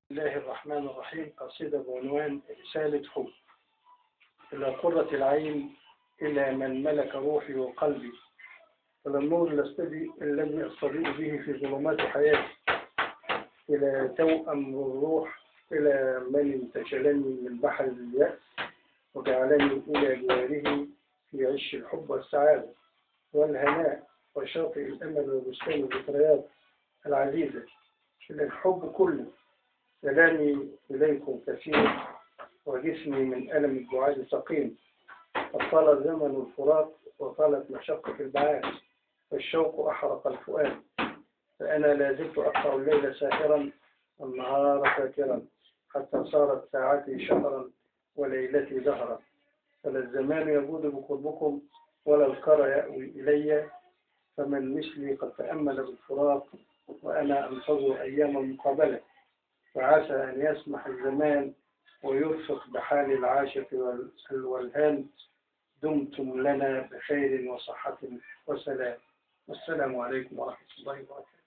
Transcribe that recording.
بسم الله الرحمن الرحيم. قصيدة بعنوان رسالة حب. إلى قرة العين، إلى من ملك روحي وقلبي، إلى النور الذي أستضيء به في ظلمات حياتي، إلى توأم الروح، إلى من انتشلني من بحر اليأس وجعلني إلى جواره في عش الحب والسعادة والهناء وشاطئ الأمل وبستان الذكريات العزيزة. إلى الحب كله سلامي إليكم كثير، وجسمي من ألم الجعاد سقيم. فطال زمن الفراق وطالت مشقة البعاد، والشوق أحرق الفؤاد، فأنا لا زلت أقطع الليل ساهرا والنهار فاكرا، حتى صارت ساعتي شهرا وليلتي دهرا. فلا الزمان يجود بقربكم ولا الكرى يأوي إلي، فمن مثلي قد تأمل بالفراق وأنا أنتظر أيام المقابلة. فعسى أن يسمح الزمان ويرفق بحال العاشق والهان. دمتم لنا بخير وصحة وسلام، والسلام عليكم ورحمة الله وبركاته.